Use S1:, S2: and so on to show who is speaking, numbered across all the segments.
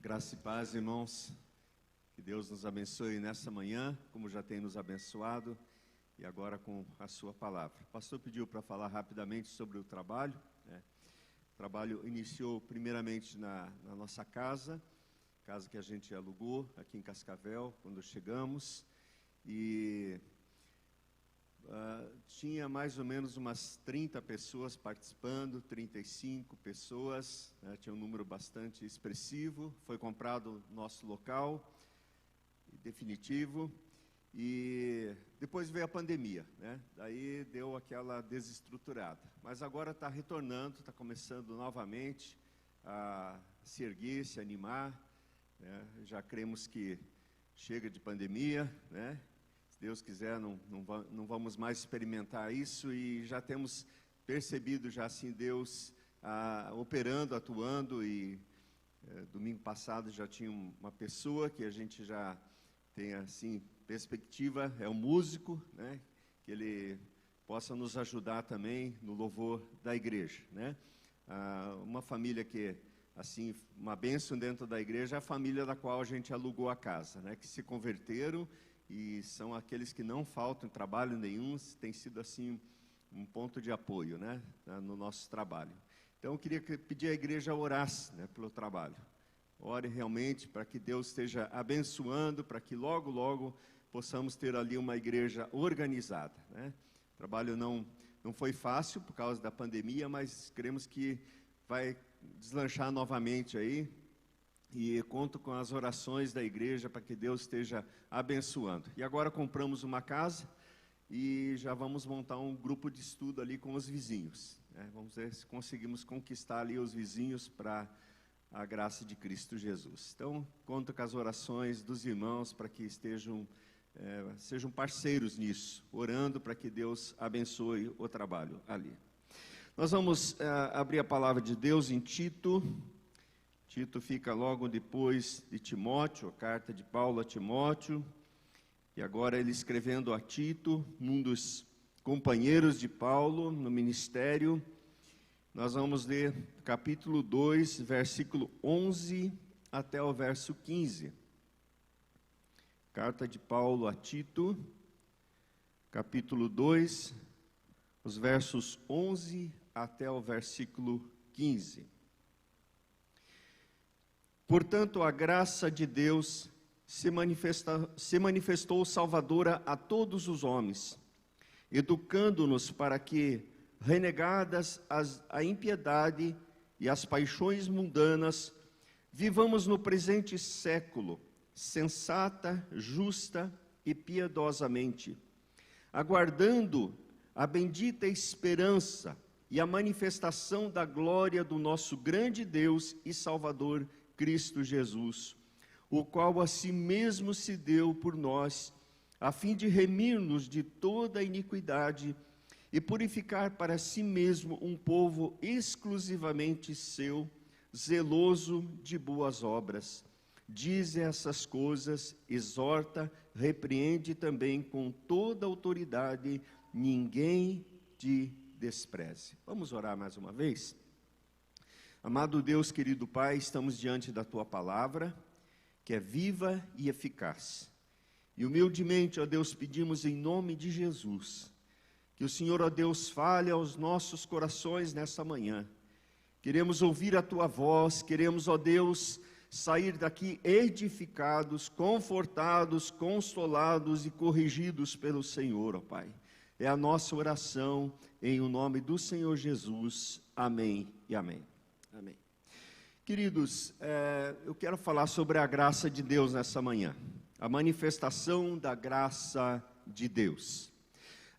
S1: Graça e paz, irmãos. Que Deus nos abençoe nessa manhã, como já tem nos abençoado, e agora com a sua palavra. O pastor pediu para falar rapidamente sobre o trabalho, né? O trabalho iniciou primeiramente na nossa casa que a gente alugou aqui em Cascavel, quando chegamos, e tinha mais ou menos umas 30 pessoas participando, 35 pessoas, né? Tinha um número bastante expressivo. Foi comprado nosso local definitivo, e depois veio a pandemia, né? Daí deu aquela desestruturada, mas agora está retornando, está começando novamente a se erguer, se animar, né? Já cremos que chega de pandemia, né? Se Deus quiser, não vamos mais experimentar isso, e já temos percebido já assim Deus operando, atuando, e domingo passado já tinha uma pessoa que a gente já tem assim perspectiva, é um músico, né? Que ele possa nos ajudar também no louvor da igreja, né? Uma família que assim, uma bênção dentro da igreja é a família da qual a gente alugou a casa, né? Que se converteram e são aqueles que não faltam em trabalho nenhum, tem sido assim um ponto de apoio, né? No nosso trabalho. Então eu queria pedir à igreja orasse, né, pelo trabalho. Ore realmente para que Deus esteja abençoando, para que logo, logo possamos ter ali uma igreja organizada, né? O trabalho não foi fácil por causa da pandemia, mas cremos que vai deslanchar novamente aí, e conto com as orações da igreja para que Deus esteja abençoando. E agora compramos uma casa e já vamos montar um grupo de estudo ali com os vizinhos, né? Vamos ver se conseguimos conquistar ali os vizinhos para a graça de Cristo Jesus. Então, conto com as orações dos irmãos para que sejam parceiros nisso, orando para que Deus abençoe o trabalho ali. Nós vamos abrir a palavra de Deus em Tito. Tito fica logo depois de Timóteo, a carta de Paulo a Timóteo, e agora ele escrevendo a Tito, um dos companheiros de Paulo no ministério. Nós vamos ler capítulo 2, versículo 11 até o verso 15. Carta de Paulo a Tito, capítulo 2, os versos 11 até o versículo 15. Portanto, a graça de Deus se manifestou salvadora a todos os homens, educando-nos para que, renegadas a impiedade e as paixões mundanas, vivamos no presente século, sensata, justa e piedosamente, aguardando a bendita esperança e a manifestação da glória do nosso grande Deus e Salvador, Cristo Jesus, o qual a si mesmo se deu por nós, a fim de remir-nos de toda a iniquidade e purificar para si mesmo um povo exclusivamente seu, zeloso de boas obras. Diz essas coisas, exorta, repreende também com toda autoridade, ninguém te despreze. Vamos orar mais uma vez? Amado Deus, querido Pai, estamos diante da Tua palavra, que é viva e eficaz. E humildemente, ó Deus, pedimos em nome de Jesus, que o Senhor, ó Deus, fale aos nossos corações nessa manhã. Queremos ouvir a Tua voz, queremos, ó Deus, sair daqui edificados, confortados, consolados e corrigidos pelo Senhor, ó Pai. É a nossa oração em o nome do Senhor Jesus. Amém e amém. Amém. Queridos, eu quero falar sobre a graça de Deus nessa manhã. A manifestação da graça de Deus.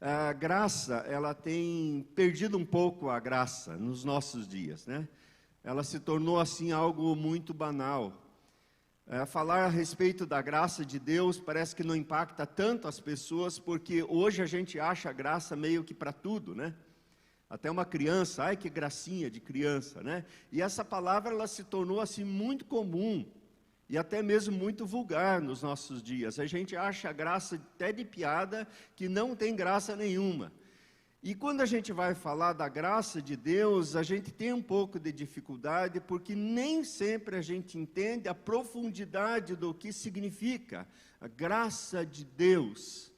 S1: A graça, ela tem perdido um pouco a graça nos nossos dias, né? Ela se tornou assim algo muito banal. Falar a respeito da graça de Deus parece que não impacta tanto as pessoas, porque hoje a gente acha a graça meio que para tudo, né? Até uma criança, ai que gracinha de criança, né? E essa palavra, ela se tornou assim muito comum e até mesmo muito vulgar nos nossos dias. A gente acha a graça até de piada que não tem graça nenhuma. E quando a gente vai falar da graça de Deus, a gente tem um pouco de dificuldade, porque nem sempre a gente entende a profundidade do que significa a graça de Deus,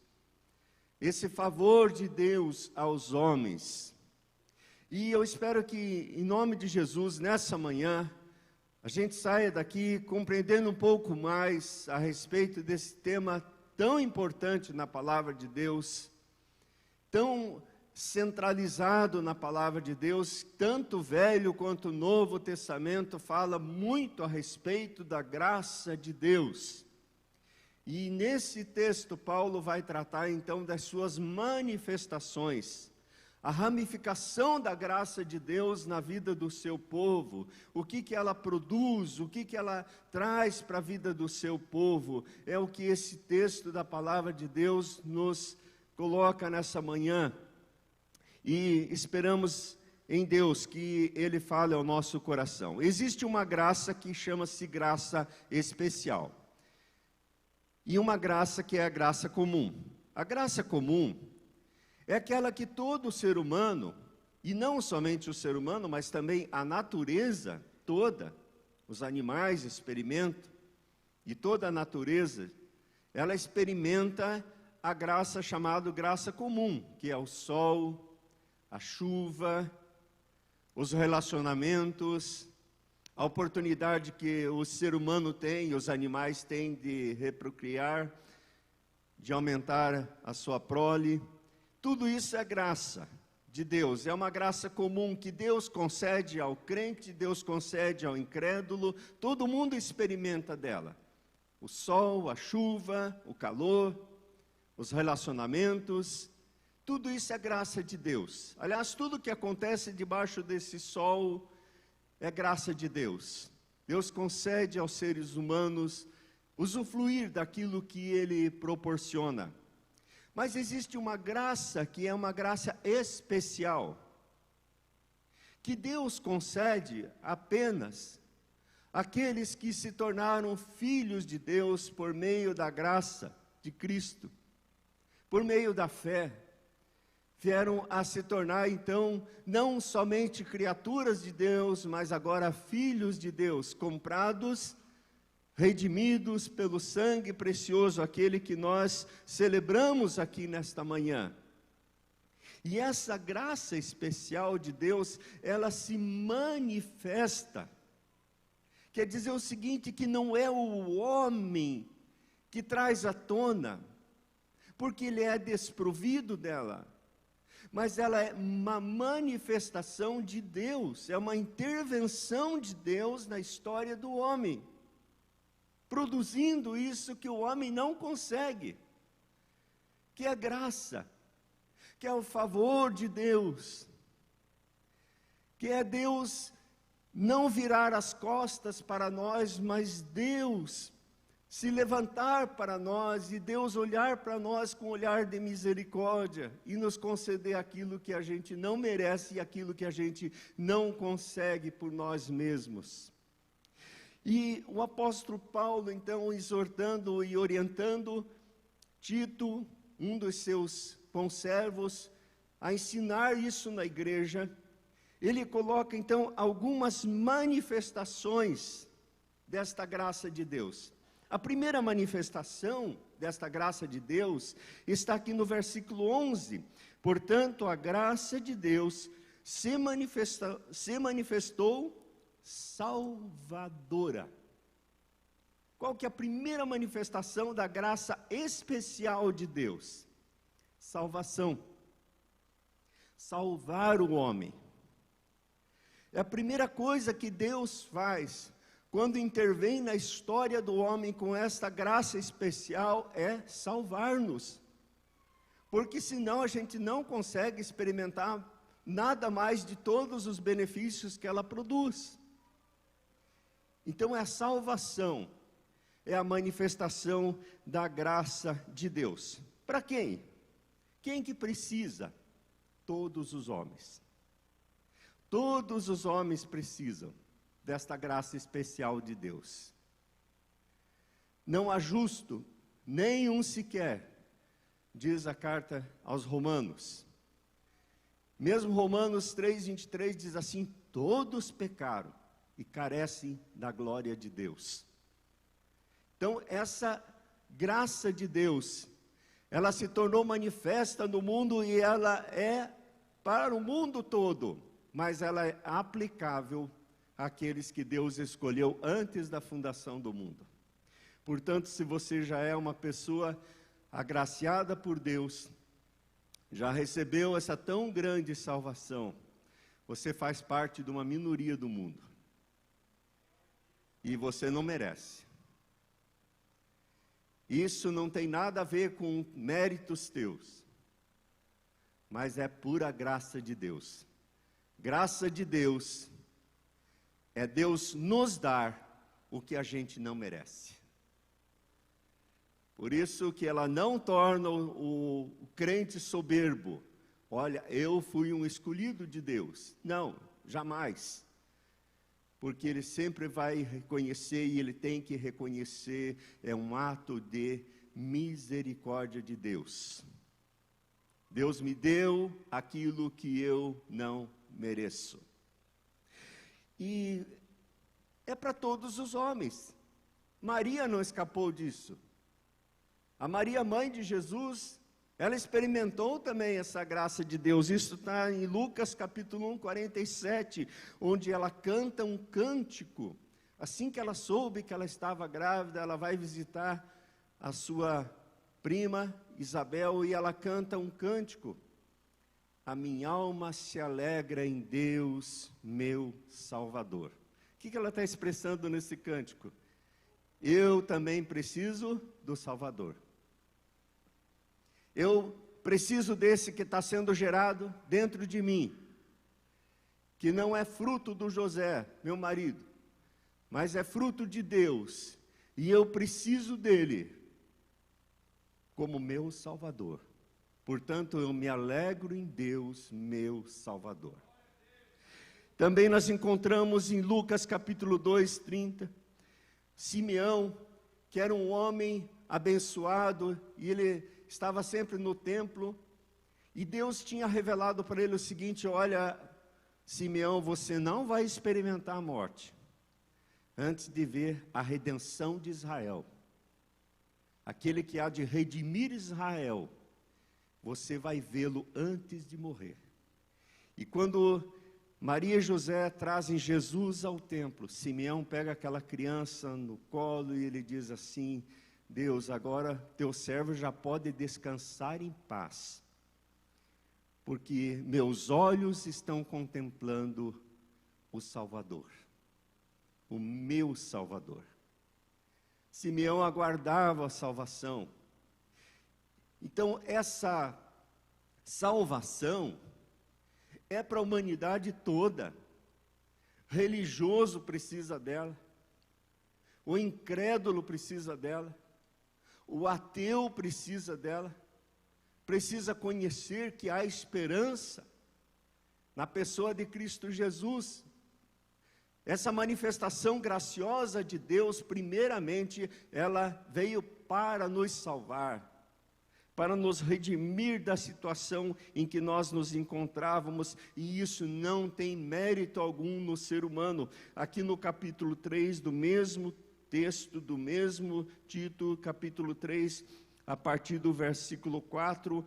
S1: esse favor de Deus aos homens. E eu espero que, em nome de Jesus, nessa manhã, a gente saia daqui compreendendo um pouco mais a respeito desse tema tão importante na palavra de Deus, tão centralizado na palavra de Deus. Tanto o Velho quanto o Novo Testamento fala muito a respeito da graça de Deus. E nesse texto Paulo vai tratar então das suas manifestações, a ramificação da graça de Deus na vida do seu povo, o que ela produz, o que ela traz para a vida do seu povo, é o que esse texto da palavra de Deus nos coloca nessa manhã. E esperamos em Deus que Ele fale ao nosso coração. Existe uma graça que chama-se graça especial. E uma graça que é a graça comum. A graça comum é aquela que todo ser humano, e não somente o ser humano, mas também a natureza toda, os animais experimentam, e toda a natureza, ela experimenta a graça chamada graça comum, que é o sol, a chuva, os relacionamentos, a oportunidade que o ser humano tem, os animais têm de reprocriar, de aumentar a sua prole. Tudo isso é graça de Deus, é uma graça comum que Deus concede ao crente, Deus concede ao incrédulo, todo mundo experimenta dela. O sol, a chuva, o calor, os relacionamentos, tudo isso é graça de Deus. Aliás, tudo que acontece debaixo desse sol é graça de Deus. Deus concede aos seres humanos usufruir daquilo que Ele proporciona. Mas existe uma graça que é uma graça especial, que Deus concede apenas àqueles que se tornaram filhos de Deus por meio da graça de Cristo, por meio da fé. Vieram a se tornar, então, não somente criaturas de Deus, mas agora filhos de Deus, comprados, redimidos pelo sangue precioso, aquele que nós celebramos aqui nesta manhã. E essa graça especial de Deus, ela se manifesta. Quer dizer o seguinte, que não é o homem que traz à tona, porque ele é desprovido dela, mas ela é uma manifestação de Deus, é uma intervenção de Deus na história do homem, produzindo isso que o homem não consegue, que é graça, que é o favor de Deus, que é Deus não virar as costas para nós, mas Deus se levantar para nós e Deus olhar para nós com um olhar de misericórdia e nos conceder aquilo que a gente não merece e aquilo que a gente não consegue por nós mesmos. E o apóstolo Paulo, então, exortando e orientando Tito, um dos seus conservos, a ensinar isso na igreja, ele coloca, então, algumas manifestações desta graça de Deus. A primeira manifestação desta graça de Deus está aqui no versículo 11. Portanto, a graça de Deus se manifestou salvadora. Qual que é a primeira manifestação da graça especial de Deus? Salvação. Salvar o homem. É a primeira coisa que Deus faz quando intervém na história do homem com esta graça especial, é salvar-nos. Porque senão a gente não consegue experimentar nada mais de todos os benefícios que ela produz. Então é a salvação, é a manifestação da graça de Deus. Para quem? Quem que precisa? Todos os homens. Todos os homens precisam desta graça especial de Deus. Não há justo, nenhum sequer, diz a carta aos Romanos. Mesmo Romanos 3:23 diz assim: todos pecaram e carecem da glória de Deus. Então, essa graça de Deus, ela se tornou manifesta no mundo e ela é para o mundo todo, mas ela é aplicável àqueles que Deus escolheu antes da fundação do mundo. Portanto, se você já é uma pessoa agraciada por Deus, já recebeu essa tão grande salvação, você faz parte de uma minoria do mundo. E você não merece. Isso não tem nada a ver com méritos teus, mas é pura graça de Deus. Graça de Deus é Deus nos dar o que a gente não merece. Por isso que ela não torna o crente soberbo. Olha, eu fui um escolhido de Deus. Não, jamais. Porque ele sempre vai reconhecer, e ele tem que reconhecer, é um ato de misericórdia de Deus. Deus me deu aquilo que eu não mereço. E é para todos os homens. Maria não escapou disso. A Maria, mãe de Jesus, ela experimentou também essa graça de Deus. Isso está em Lucas capítulo 1, 47, onde ela canta um cântico. Assim que ela soube que ela estava grávida, ela vai visitar a sua prima Isabel e ela canta um cântico. A minha alma se alegra em Deus, meu Salvador. O que ela está expressando nesse cântico? Eu também preciso do Salvador. Eu preciso desse que está sendo gerado dentro de mim, que não é fruto do José, meu marido, mas é fruto de Deus, e eu preciso dele como meu Salvador. Portanto, eu me alegro em Deus, meu Salvador. Também nós encontramos em Lucas capítulo 2, 30, Simeão, que era um homem abençoado, e ele estava sempre no templo, e Deus tinha revelado para ele o seguinte: olha, Simeão, você não vai experimentar a morte antes de ver a redenção de Israel. Aquele que há de redimir Israel, você vai vê-lo antes de morrer. E quando Maria e José trazem Jesus ao templo, Simeão pega aquela criança no colo e ele diz assim: Deus, agora teu servo já pode descansar em paz, porque meus olhos estão contemplando o Salvador, o meu Salvador. Simeão aguardava a salvação. Então, essa salvação é para a humanidade toda. Religioso precisa dela, o incrédulo precisa dela, o ateu precisa dela, precisa conhecer que há esperança na pessoa de Cristo Jesus. Essa manifestação graciosa de Deus, primeiramente, ela veio para nos salvar, para nos redimir da situação em que nós nos encontrávamos, e isso não tem mérito algum no ser humano. Aqui no capítulo 3 do mesmo texto, do mesmo título, capítulo 3, a partir do versículo 4,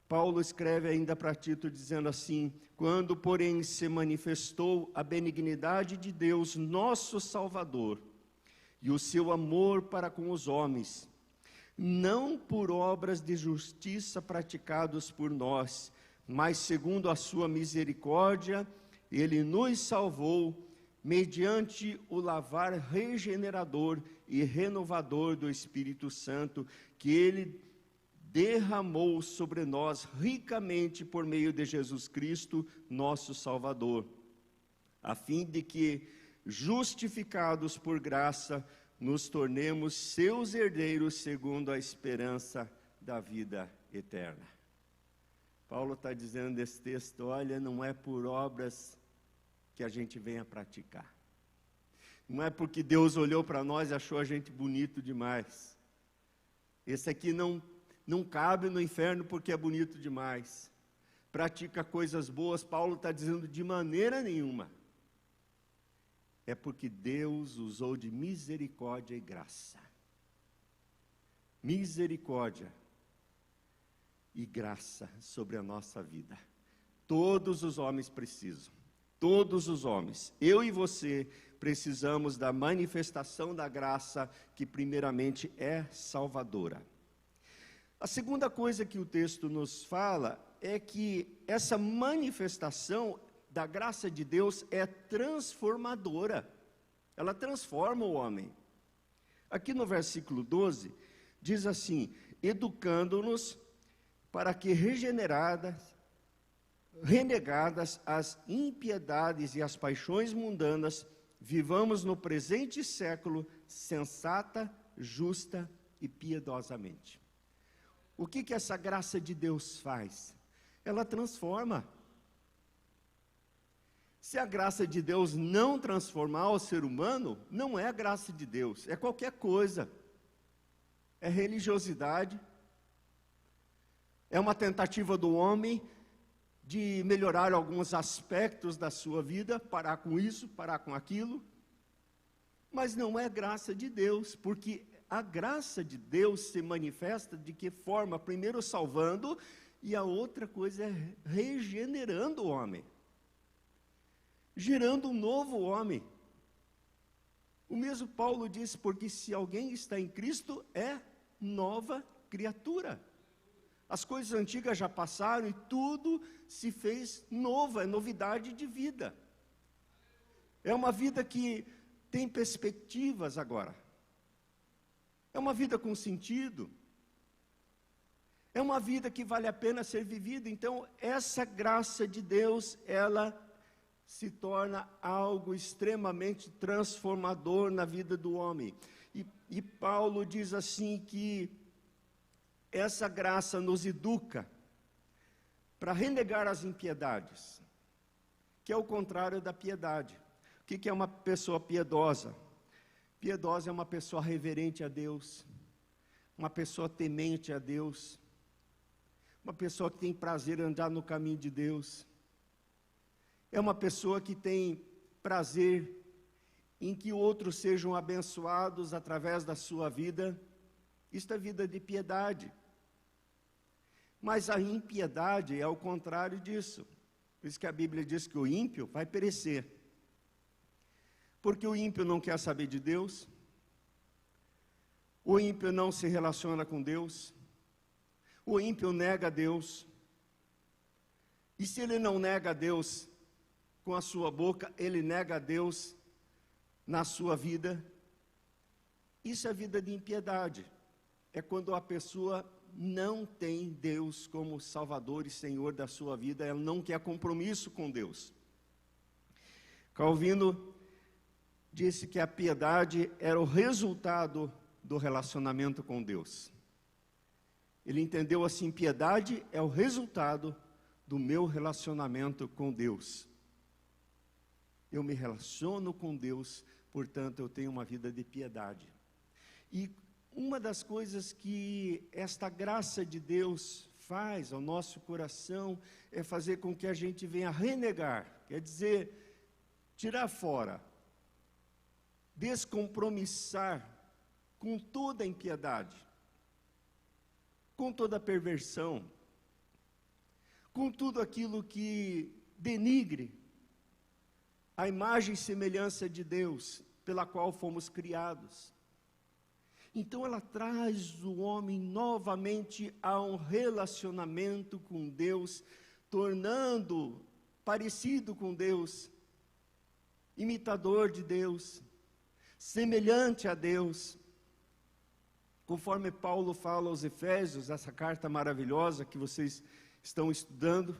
S1: Paulo escreve ainda para Tito dizendo assim: quando, porém, se manifestou a benignidade de Deus, nosso Salvador, e o seu amor para com os homens, não por obras de justiça praticados por nós, mas segundo a sua misericórdia, ele nos salvou, mediante o lavar regenerador e renovador do Espírito Santo, que ele derramou sobre nós ricamente por meio de Jesus Cristo, nosso Salvador, a fim de que, justificados por graça, nos tornemos seus herdeiros segundo a esperança da vida eterna. Paulo está dizendo nesse texto: olha, não é por obras que a gente venha praticar. Não é porque Deus olhou para nós e achou a gente bonito demais. Esse aqui não cabe no inferno porque é bonito demais. pratica coisas boas, Paulo está dizendo de maneira nenhuma. É porque Deus usou de misericórdia e graça. Misericórdia e graça sobre a nossa vida. Todos os homens precisam. Todos os homens. Eu e você precisamos da manifestação da graça, que primeiramente é salvadora. A segunda coisa que o texto nos fala é que essa manifestação da graça de Deus é transformadora. Ela transforma o homem. Aqui no versículo 12, diz assim: educando-nos para que renegadas as impiedades e as paixões mundanas, vivamos no presente século sensata, justa e piedosamente. O que essa graça de Deus faz? Ela transforma. Se a graça de Deus não transformar o ser humano, não é a graça de Deus, é qualquer coisa. É religiosidade, é uma tentativa do homem de melhorar alguns aspectos da sua vida, parar com isso, parar com aquilo, mas não é graça de Deus, porque a graça de Deus se manifesta de que forma? Primeiro salvando, e a outra coisa é regenerando o homem, gerando um novo homem. O mesmo Paulo disse, porque se alguém está em Cristo, é nova criatura. As coisas antigas já passaram e tudo se fez novo, é novidade de vida. É uma vida que tem perspectivas agora. É uma vida com sentido. É uma vida que vale a pena ser vivida. Então, essa graça de Deus, ela se torna algo extremamente transformador na vida do homem. E Paulo diz assim que essa graça nos educa para renegar as impiedades, que é o contrário da piedade. O que é uma pessoa piedosa? Piedosa é uma pessoa reverente a Deus, uma pessoa temente a Deus, uma pessoa que tem prazer em andar no caminho de Deus. É uma pessoa que tem prazer em que outros sejam abençoados através da sua vida. Isto é vida de piedade. Mas a impiedade é o contrário disso. Por isso que a Bíblia diz que o ímpio vai perecer. Porque o ímpio não quer saber de Deus, o ímpio não se relaciona com Deus, o ímpio nega a Deus. E se ele não nega a Deus com a sua boca, ele nega a Deus na sua vida. Isso é vida de impiedade. É quando a pessoa não tem Deus como Salvador e Senhor da sua vida, ela não quer compromisso com Deus. Calvino disse que a piedade era o resultado do relacionamento com Deus. Ele entendeu assim: piedade é o resultado do meu relacionamento com Deus. Eu me relaciono com Deus, portanto eu tenho uma vida de piedade. E uma das coisas que esta graça de Deus faz ao nosso coração é fazer com que a gente venha renegar, quer dizer, tirar fora, descompromissar com toda a impiedade, com toda a perversão, com tudo aquilo que denigre a imagem e semelhança de Deus pela qual fomos criados. Então ela traz o homem novamente a um relacionamento com Deus, tornando parecido com Deus, imitador de Deus, semelhante a Deus. Conforme Paulo fala aos Efésios, essa carta maravilhosa que vocês estão estudando,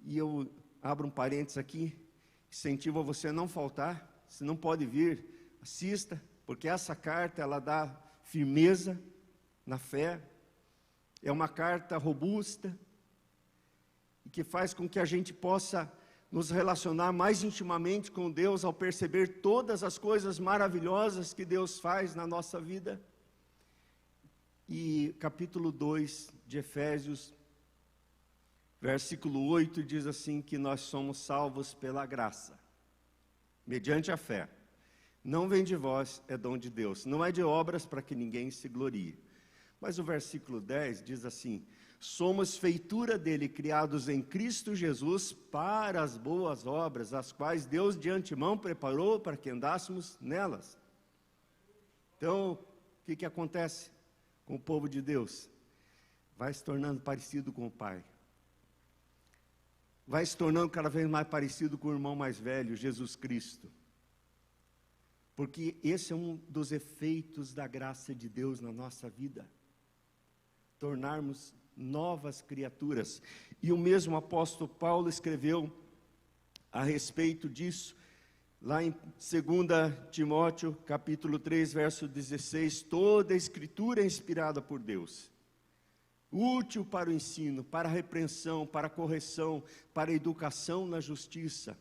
S1: e eu abro um parênteses aqui, incentivo a você a não faltar, se não pode vir, assista, porque essa carta ela dá firmeza na fé, é uma carta robusta, e que faz com que a gente possa nos relacionar mais intimamente com Deus, ao perceber todas as coisas maravilhosas que Deus faz na nossa vida. E capítulo 2 de Efésios, Versículo 8 diz assim que nós somos salvos pela graça, mediante a fé. Não vem de vós, é dom de Deus. Não é de obras para que ninguém se glorie. Mas o versículo 10 diz assim: somos feitura dele, criados em Cristo Jesus, para as boas obras, as quais Deus de antemão preparou para que andássemos nelas. Então, o que acontece com o povo de Deus? Vai se tornando parecido com o Pai. Vai se tornando cada vez mais parecido com o irmão mais velho, Jesus Cristo. Porque esse é um dos efeitos da graça de Deus na nossa vida. Tornarmos novas criaturas. E o mesmo apóstolo Paulo escreveu a respeito disso, lá em 2 Timóteo, capítulo 3, verso 16, toda a escritura é inspirada por Deus, útil para o ensino, para a repreensão, para a correção, para a educação na justiça.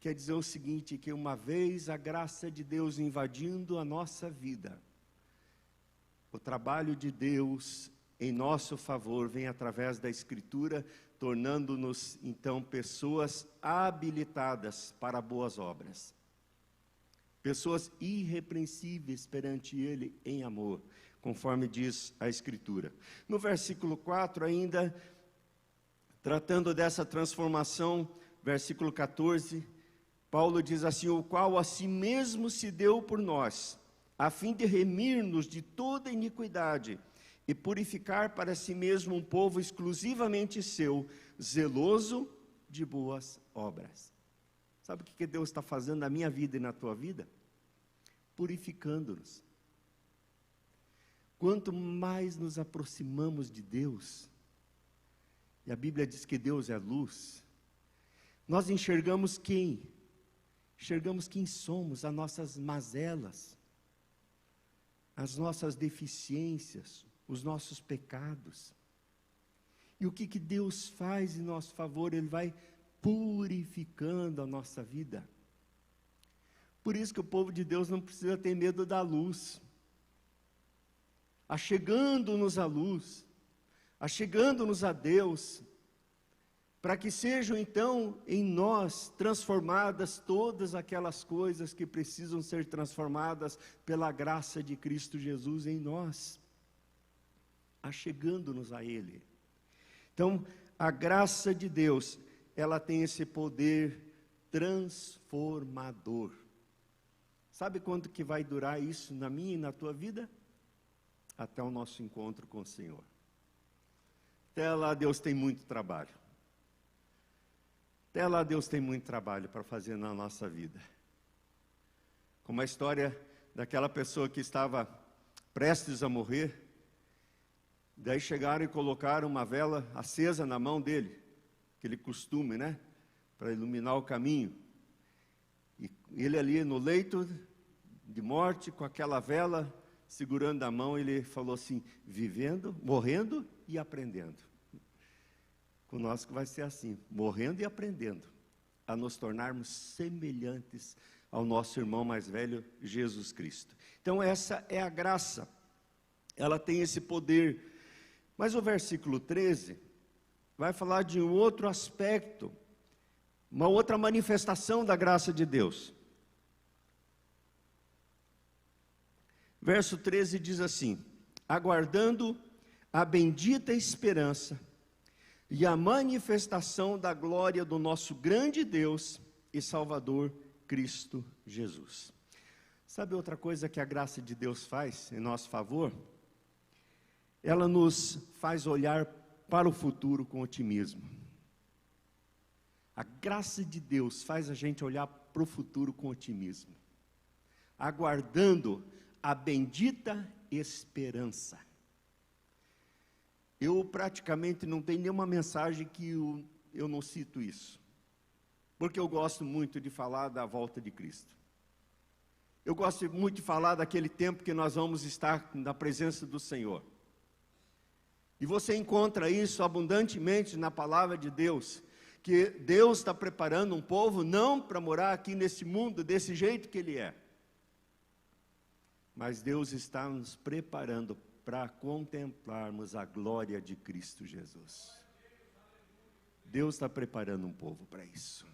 S1: Quer dizer o seguinte, que uma vez a graça de Deus invadindo a nossa vida, o trabalho de Deus em nosso favor vem através da Escritura, tornando-nos então pessoas habilitadas para boas obras. Pessoas irrepreensíveis perante Ele em amor, conforme diz a Escritura. No versículo 4 ainda, tratando dessa transformação, versículo 14, Paulo diz assim: o qual a si mesmo se deu por nós, a fim de remir-nos de toda iniquidade, e purificar para si mesmo um povo exclusivamente seu, zeloso de boas obras. Sabe o que Deus está fazendo na minha vida e na tua vida? Purificando-nos. Quanto mais nos aproximamos de Deus, e a Bíblia diz que Deus é luz, nós enxergamos quem? Enxergamos quem somos, as nossas mazelas, as nossas deficiências, os nossos pecados. E o que Deus faz em nosso favor? Ele vai purificando a nossa vida. Por isso que o povo de Deus não precisa ter medo da luz. Achegando-nos à luz, achegando-nos a Deus, para que sejam então em nós transformadas todas aquelas coisas que precisam ser transformadas pela graça de Cristo Jesus em nós, achegando-nos a Ele. Então, a graça de Deus, ela tem esse poder transformador. Sabe quanto que vai durar isso na minha e na tua vida? Até o nosso encontro com o Senhor. Até lá Deus tem muito trabalho. Até lá Deus tem muito trabalho para fazer na nossa vida. Como a história daquela pessoa que estava prestes a morrer, daí chegaram e colocaram uma vela acesa na mão dele, aquele costume, né? Para iluminar o caminho. E ele ali no leito de morte, com aquela vela segurando a mão, ele falou assim: vivendo, morrendo e aprendendo. Conosco vai ser assim, morrendo e aprendendo, a nos tornarmos semelhantes ao nosso irmão mais velho, Jesus Cristo. Então essa é a graça, ela tem esse poder. Mas o versículo 13 vai falar de um outro aspecto, uma outra manifestação da graça de Deus. Verso 13 diz assim: aguardando a bendita esperança e a manifestação da glória do nosso grande Deus e Salvador, Cristo Jesus. Sabe outra coisa que a graça de Deus faz em nosso favor? Ela nos faz olhar para o futuro com otimismo. A graça de Deus faz a gente olhar para o futuro com otimismo, aguardando a bendita esperança. Eu praticamente não tenho nenhuma mensagem que eu não cito isso, porque eu gosto muito de falar da volta de Cristo. Eu gosto muito de falar daquele tempo que nós vamos estar na presença do Senhor. E você encontra isso abundantemente na palavra de Deus, que Deus está preparando um povo não para morar aqui nesse mundo desse jeito que Ele é, mas Deus está nos preparando para contemplarmos a glória de Cristo Jesus. Deus está preparando um povo para isso.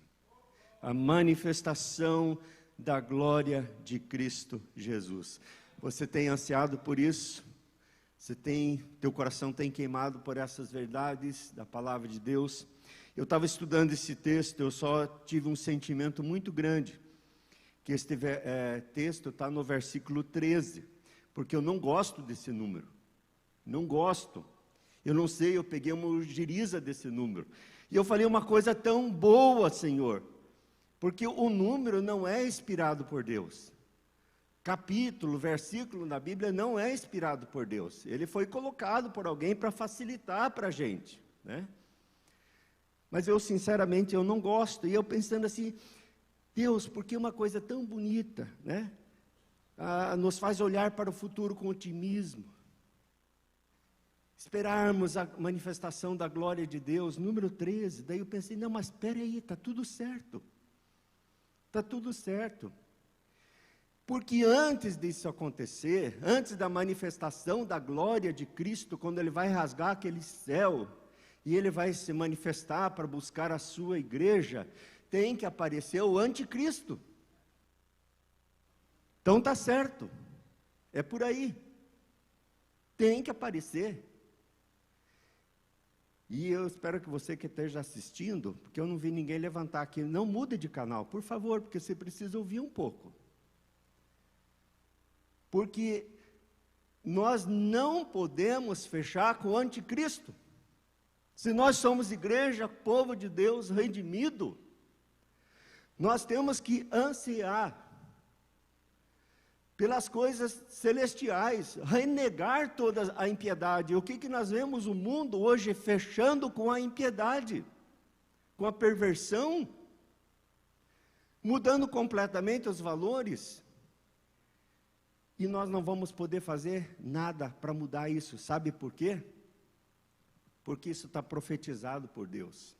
S1: A manifestação da glória de Cristo Jesus. Você tem ansiado por isso? Teu coração tem queimado por essas verdades da palavra de Deus? Eu estava estudando esse texto, eu só tive um sentimento muito grande, que este texto está no versículo 13, porque eu não gosto desse número, não gosto, eu não sei, eu peguei uma ojeriza desse número, e eu falei uma coisa tão boa, Senhor, porque o número não é inspirado por Deus, capítulo, versículo na Bíblia não é inspirado por Deus, ele foi colocado por alguém para facilitar para a gente, né? Mas eu sinceramente eu não gosto, e eu pensando assim, Deus, porque uma coisa tão bonita, né? Nos faz olhar para o futuro com otimismo, esperarmos a manifestação da glória de Deus, número 13, daí eu pensei, não, mas espera aí, está tudo certo, porque antes disso acontecer, antes da manifestação da glória de Cristo, quando Ele vai rasgar aquele céu, e Ele vai se manifestar para buscar a sua igreja, tem que aparecer o anticristo. Então está certo, é por aí, tem que aparecer. E eu espero que você que esteja assistindo, porque eu não vi ninguém levantar aqui, não mude de canal, por favor, porque você precisa ouvir um pouco. Porque nós não podemos fechar com o anticristo. Se nós somos igreja, povo de Deus redimido, nós temos que ansiar pelas coisas celestiais, renegar toda a impiedade. O que nós vemos o mundo hoje fechando com a impiedade, com a perversão, mudando completamente os valores, e nós não vamos poder fazer nada para mudar isso, sabe por quê? Porque isso está profetizado por Deus.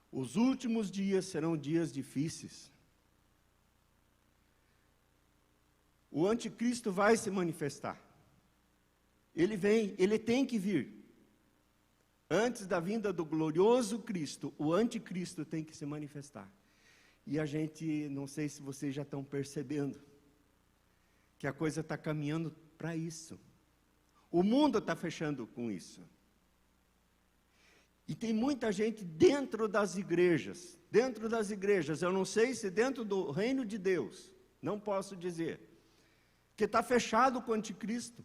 S1: Os últimos dias serão dias difíceis. O anticristo vai se manifestar. Ele vem, ele tem que vir. Antes da vinda do glorioso Cristo, o anticristo tem que se manifestar. E a gente, não sei se vocês já estão percebendo, que a coisa está caminhando para isso. O mundo está fechando com isso. E tem muita gente dentro das igrejas, eu não sei se dentro do reino de Deus, não posso dizer, que está fechado com o anticristo,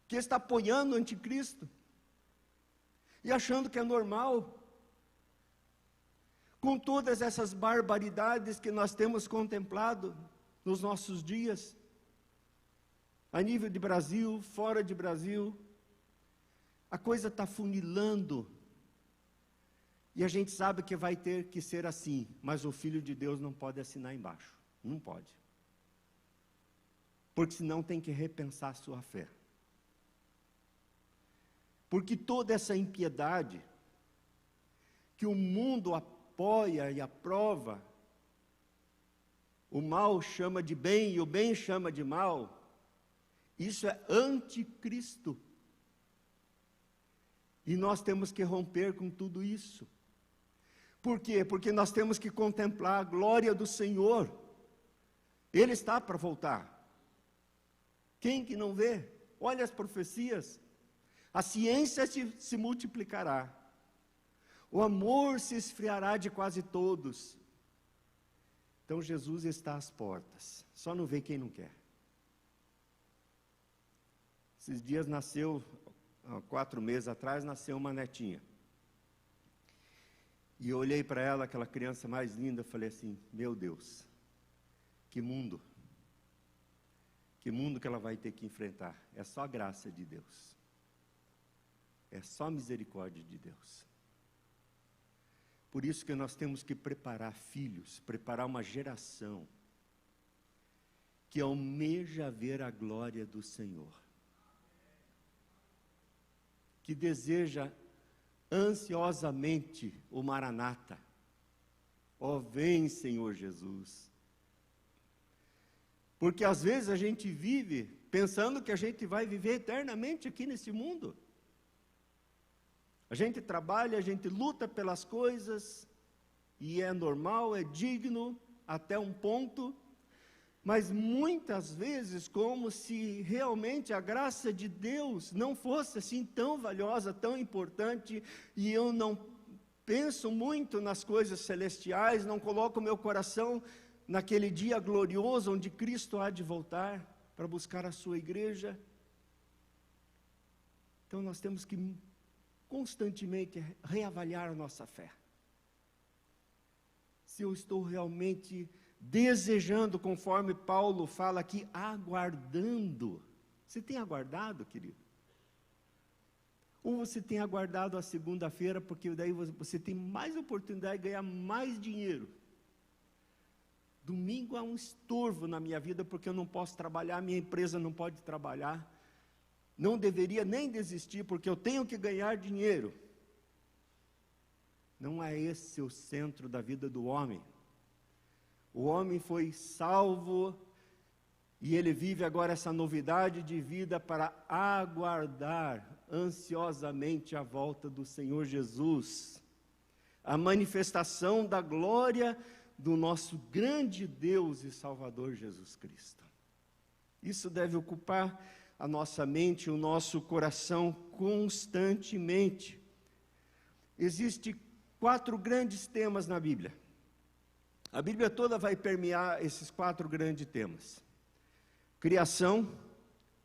S1: que está apoiando o anticristo, e achando que é normal, com todas essas barbaridades que nós temos contemplado nos nossos dias, a nível de Brasil, fora de Brasil, a coisa está funilando, e a gente sabe que vai ter que ser assim, mas o Filho de Deus não pode assinar embaixo, não pode, porque senão tem que repensar a sua fé, porque toda essa impiedade, que o mundo apoia e aprova, o mal chama de bem e o bem chama de mal, isso é anticristo. E nós temos que romper com tudo isso. Por quê? Porque nós temos que contemplar a glória do Senhor. Ele está para voltar. Quem que não vê? Olha as profecias. A ciência se multiplicará. O amor se esfriará de quase todos. Então Jesus está às portas. Só não vê quem não quer. Esses dias nasceu... 4 meses atrás, nasceu uma netinha. E eu olhei para ela, aquela criança mais linda, falei assim, meu Deus, que mundo que ela vai ter que enfrentar. É só a graça de Deus. É só a misericórdia de Deus. Por isso que nós temos que preparar filhos, preparar uma geração que almeja ver a glória do Senhor. Que deseja ansiosamente o Maranata. Ó, vem, Senhor Jesus. Porque às vezes a gente vive pensando que a gente vai viver eternamente aqui nesse mundo. A gente trabalha, a gente luta pelas coisas, e é normal, é digno, até um ponto, mas muitas vezes como se realmente a graça de Deus não fosse assim tão valiosa, tão importante, e eu não penso muito nas coisas celestiais, não coloco meu coração naquele dia glorioso onde Cristo há de voltar para buscar a sua igreja. Então nós temos que constantemente reavaliar a nossa fé. Se eu estou realmente desejando, conforme Paulo fala aqui, aguardando. Você tem aguardado, querido? Ou você tem aguardado a segunda-feira, porque daí você tem mais oportunidade de ganhar mais dinheiro? Domingo é um estorvo na minha vida, porque eu não posso trabalhar, minha empresa não pode trabalhar. Não deveria nem desistir, porque eu tenho que ganhar dinheiro. Não é esse o centro da vida do homem. O homem foi salvo e ele vive agora essa novidade de vida para aguardar ansiosamente a volta do Senhor Jesus, a manifestação da glória do nosso grande Deus e Salvador Jesus Cristo. Isso deve ocupar a nossa mente, o nosso coração constantemente. Existem 4 grandes temas na Bíblia. A Bíblia toda vai permear esses 4 grandes temas: criação,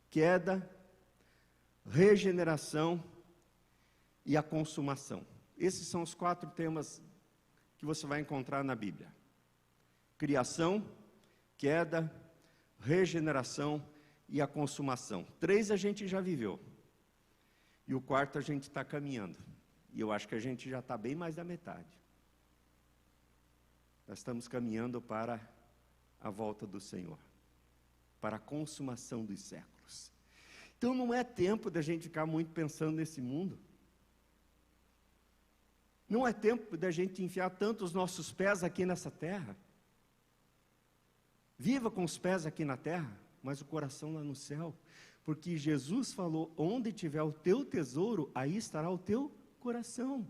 S1: queda, regeneração e a consumação. Esses são os 4 temas que você vai encontrar na Bíblia: criação, queda, regeneração e a consumação. 3 a gente já viveu, e o 4 a gente está caminhando, e eu acho que a gente já está bem mais da metade. Nós estamos caminhando para a volta do Senhor, para a consumação dos séculos. Então não é tempo da gente ficar muito pensando nesse mundo. Não é tempo da gente enfiar tanto os nossos pés aqui nessa terra. Viva com os pés aqui na terra, mas o coração lá no céu. Porque Jesus falou, onde tiver o teu tesouro, aí estará o teu coração.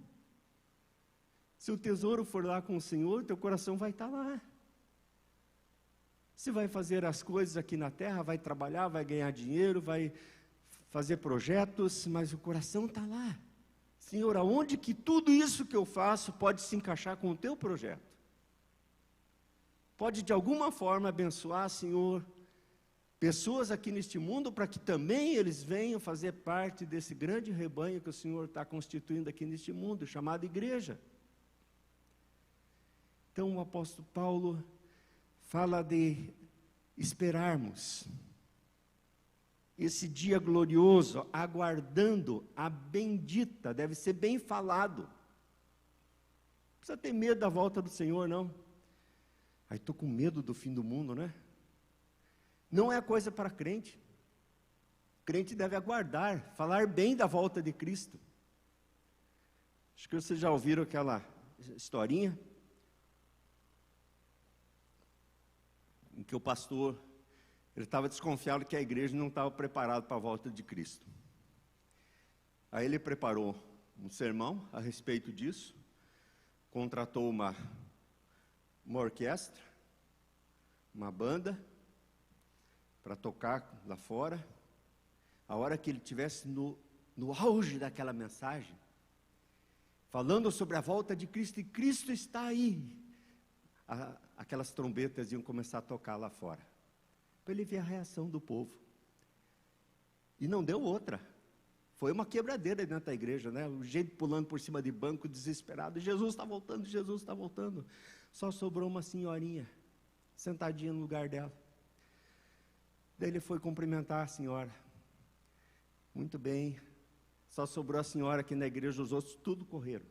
S1: Se o tesouro for lá com o Senhor, teu coração vai estar lá. Você vai fazer as coisas aqui na terra, vai trabalhar, vai ganhar dinheiro, vai fazer projetos, mas o coração está lá. Senhor, aonde que tudo isso que eu faço pode se encaixar com o teu projeto? Pode de alguma forma abençoar, Senhor, pessoas aqui neste mundo, para que também eles venham fazer parte desse grande rebanho que o Senhor está constituindo aqui neste mundo, chamado igreja. Então o apóstolo Paulo fala de esperarmos esse dia glorioso, aguardando a bendita, deve ser bem falado. Não precisa ter medo da volta do Senhor, não. Aí estou com medo do fim do mundo, né? Não é coisa para crente. Crente deve aguardar, falar bem da volta de Cristo. Acho que vocês já ouviram aquela historinha em que o pastor, ele estava desconfiado que a igreja não estava preparada para a volta de Cristo. Aí ele preparou um sermão a respeito disso, contratou uma orquestra, uma banda, para tocar lá fora. A hora que ele estivesse no auge daquela mensagem, falando sobre a volta de Cristo, e Cristo está aí, aquelas trombetas iam começar a tocar lá fora, para ele ver a reação do povo. E não deu outra. Foi uma quebradeira dentro da igreja, né? O gente pulando por cima de banco, desesperado. Jesus está voltando, Jesus está voltando. Só sobrou uma senhorinha, sentadinha no lugar dela. Daí ele foi cumprimentar a senhora. Muito bem. Só sobrou a senhora aqui na igreja, os outros tudo correram.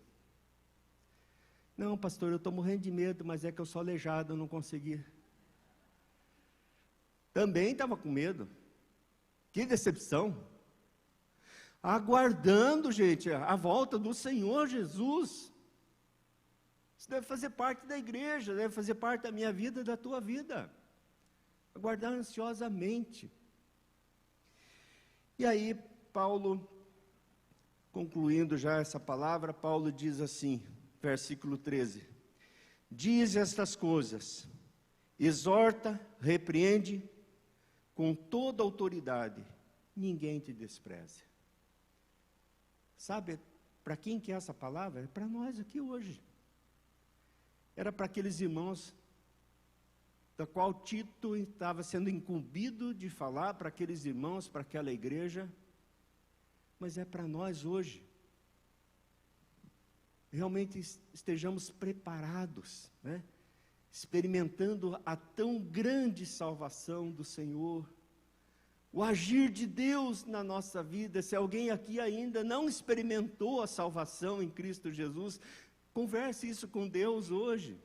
S1: Não, pastor, eu estou morrendo de medo, mas é que eu sou aleijado, eu não consegui. Também estava com medo. Que decepção. Aguardando, gente, a volta do Senhor Jesus. Isso deve fazer parte da igreja, deve fazer parte da minha vida e da tua vida. Aguardar ansiosamente. E aí, Paulo Concluindo já essa palavra, Paulo diz assim, versículo 13: diz estas coisas, exorta, repreende com toda autoridade, ninguém te despreze. Sabe para quem que é essa palavra? É para nós aqui hoje. Era para aqueles irmãos da qual Tito estava sendo incumbido de falar, para aqueles irmãos, para aquela igreja, mas é para nós hoje. Realmente estejamos preparados, né? Experimentando a tão grande salvação do Senhor, o agir de Deus na nossa vida. Se alguém aqui ainda não experimentou a salvação em Cristo Jesus, converse isso com Deus hoje.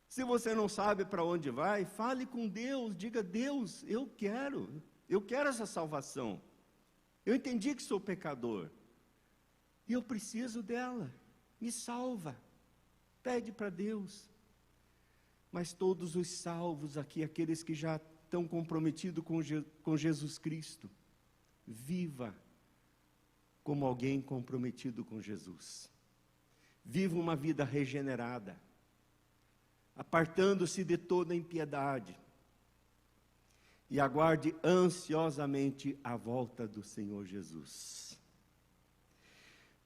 S1: Se você não sabe para onde vai, fale com Deus, diga: Deus, eu quero essa salvação. Eu entendi que sou pecador, e eu preciso dela, me salva. Pede para Deus. Mas todos os salvos aqui, aqueles que já estão comprometidos com Jesus Cristo, viva como alguém comprometido com Jesus. Viva uma vida regenerada, apartando-se de toda impiedade, e aguarde ansiosamente a volta do Senhor Jesus.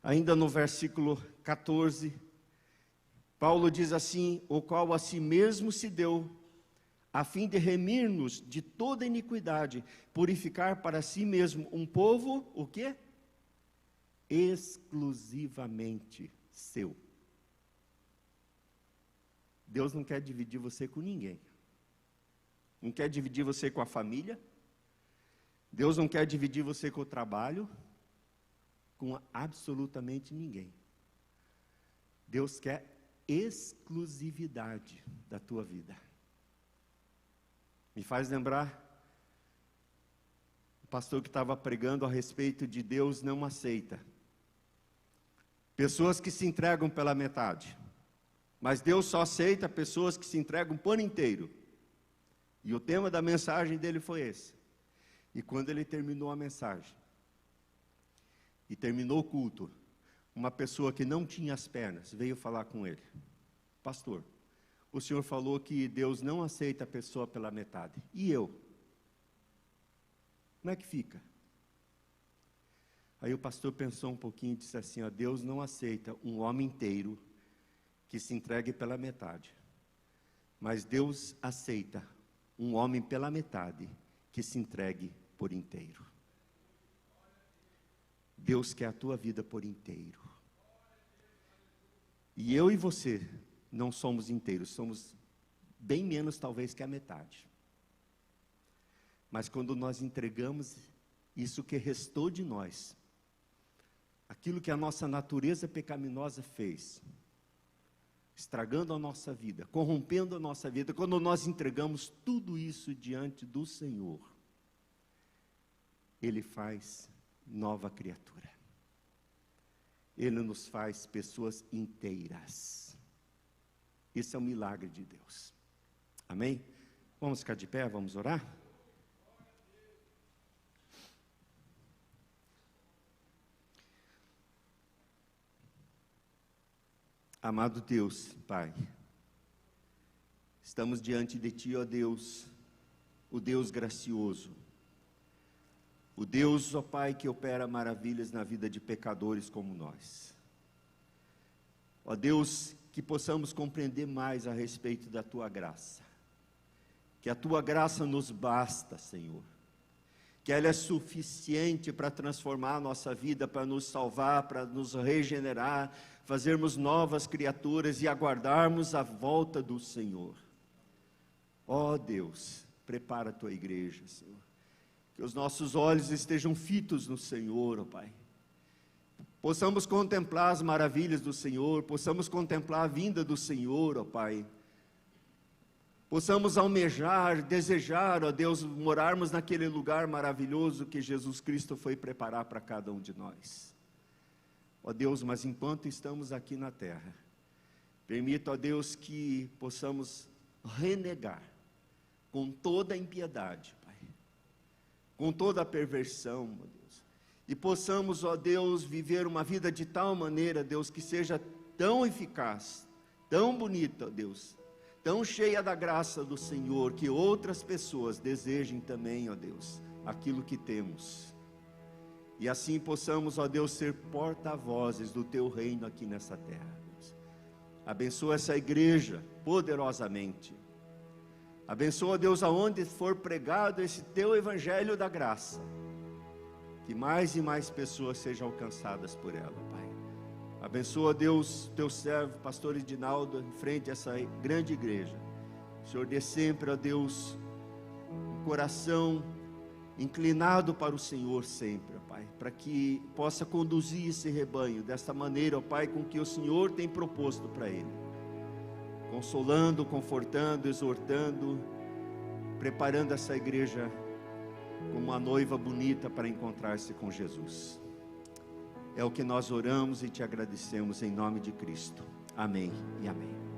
S1: Ainda no versículo 14, Paulo diz assim: o qual a si mesmo se deu, a fim de remir-nos de toda iniquidade, purificar para si mesmo um povo, o quê? Exclusivamente seu. Deus não quer dividir você com ninguém. Não quer dividir você com a família. Deus não quer dividir você com o trabalho, com absolutamente ninguém. Deus quer exclusividade da tua vida. Me faz lembrar o pastor que estava pregando a respeito de Deus não aceita pessoas que se entregam pela metade, mas Deus só aceita pessoas que se entregam por inteiro. E o tema da mensagem dele foi esse. E quando ele terminou a mensagem e terminou o culto, uma pessoa que não tinha as pernas veio falar com ele: pastor, o senhor falou que Deus não aceita a pessoa pela metade. E eu? Como é que fica? Aí o pastor pensou um pouquinho e disse assim: ó, Deus não aceita um homem inteiro que se entregue pela metade. Mas Deus aceita um homem pela metade que se entregue por inteiro. Deus quer a tua vida por inteiro. E eu e você não somos inteiros, somos bem menos talvez que a metade. Mas quando nós entregamos isso que restou de nós, aquilo que a nossa natureza pecaminosa fez, estragando a nossa vida, corrompendo a nossa vida, quando nós entregamos tudo isso diante do Senhor, Ele faz nova criatura. Ele nos faz pessoas inteiras. Esse é o milagre de Deus. Amém? Vamos ficar de pé, vamos orar? Amado Deus, Pai, estamos diante de Ti, ó Deus, o Deus gracioso, o Deus, ó Pai, que opera maravilhas na vida de pecadores como nós. Ó Deus, que possamos compreender mais a respeito da Tua graça, que a Tua graça nos basta, Senhor, que ela é suficiente para transformar a nossa vida, para nos salvar, para nos regenerar, fazermos novas criaturas e aguardarmos a volta do Senhor. Ó Deus, prepara a Tua igreja, Senhor, que os nossos olhos estejam fitos no Senhor, ó Pai. Possamos contemplar as maravilhas do Senhor, possamos contemplar a vinda do Senhor, ó Pai. Possamos almejar, desejar, ó Deus, morarmos naquele lugar maravilhoso que Jesus Cristo foi preparar para cada um de nós. Ó Deus, mas enquanto estamos aqui na terra, permita, ó Deus, que possamos renegar com toda a impiedade, Pai, com toda a perversão, ó Deus, e possamos, ó Deus, viver uma vida de tal maneira, Deus, que seja tão eficaz, tão bonita, ó Deus, tão cheia da graça do Senhor, que outras pessoas desejem também, ó Deus, aquilo que temos. E assim possamos, ó Deus, ser porta-vozes do Teu reino aqui nessa terra, Deus. Abençoa essa igreja poderosamente. Abençoa, Deus, aonde for pregado esse Teu evangelho da graça, que mais e mais pessoas sejam alcançadas por ela, Pai. Abençoa, Deus, Teu servo, pastor Edinaldo, em frente a essa grande igreja. O Senhor dê sempre, ó Deus, um coração inclinado para o Senhor sempre, ó Pai, para que possa conduzir esse rebanho desta maneira, ó Pai, com que o Senhor tem proposto para ele, consolando, confortando, exortando, preparando essa igreja como uma noiva bonita para encontrar-se com Jesus. É o que nós oramos e te agradecemos em nome de Cristo. Amém e amém.